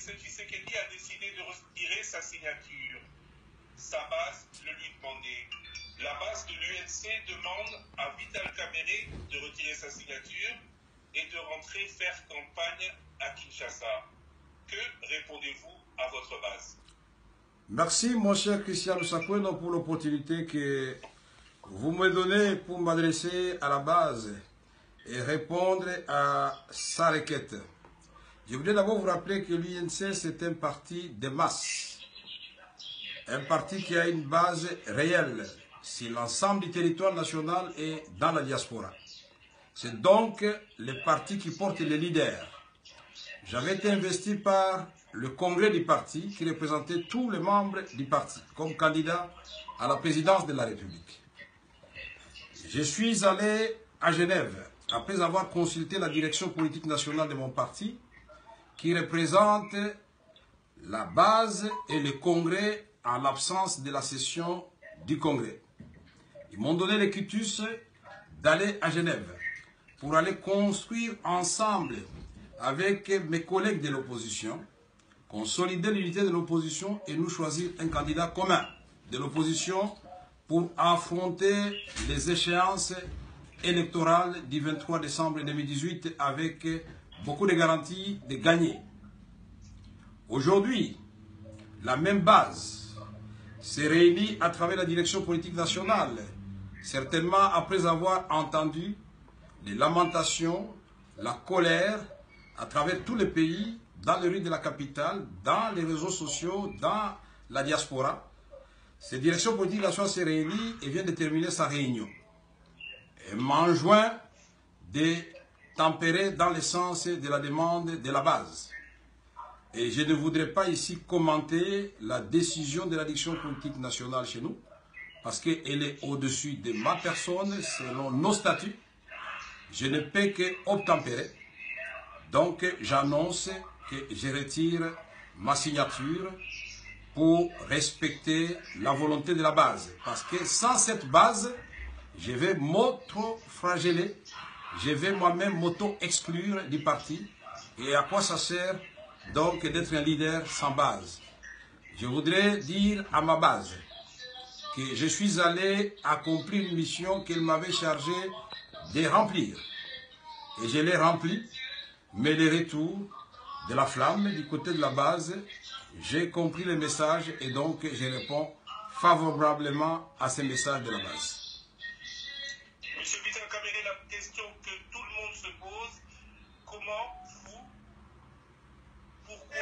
Félix Tshisekedi a décidé de retirer sa signature. Sa base le lui demandait. La base de l'UNC demande à Vital Kamerhe de retirer sa signature et de rentrer faire campagne à Kinshasa. Que répondez-vous à votre base? Merci mon cher Christian Lusakweno pour l'opportunité que vous me donnez pour m'adresser à la base et répondre à sa requête. Je voudrais d'abord vous rappeler que l'UNC c'est un parti de masse. Un parti qui a une base réelle sur l'ensemble du territoire national et dans la diaspora. C'est donc le parti qui porte les leaders. J'avais été investi par le congrès du parti qui représentait tous les membres du parti comme candidat à la présidence de la République. Je suis allé à Genève après avoir consulté la direction politique nationale de mon parti qui représente la base et le congrès en l'absence de la session du congrès. Ils m'ont donné le quitus d'aller à Genève pour aller construire ensemble avec mes collègues de l'opposition, consolider l'unité de l'opposition et nous choisir un candidat commun de l'opposition pour affronter les échéances électorales du 23 décembre 2018 avec beaucoup de garanties de gagner. Aujourd'hui, la même base s'est réunie à travers la direction politique nationale, certainement après avoir entendu les lamentations, la colère à travers tous les pays, dans les rues de la capitale, dans les réseaux sociaux, dans la diaspora. Cette direction politique nationale s'est réunie et vient de terminer sa réunion. Elle m'enjoint de tempérer dans le sens de la demande de la base. Et je ne voudrais pas ici commenter la décision de la direction politique nationale chez nous, parce qu'elle est au-dessus de ma personne, selon nos statuts. Je ne peux que obtempérer. Donc, j'annonce que je retire ma signature pour respecter la volonté de la base. Parce que sans cette base, je vais m'auto-flageller, je vais moi-même m'auto-exclure du parti. Et à quoi ça sert donc d'être un leader sans base? Je voudrais dire à ma base que je suis allé accomplir une mission qu'elle m'avait chargé de remplir. Et je l'ai rempli, mais les retours de la flamme du côté de la base, j'ai compris le message et donc je réponds favorablement à ces messages de la base. Monsieur Vital Kamerhe, la question que tout le monde se pose, comment vous, pourquoi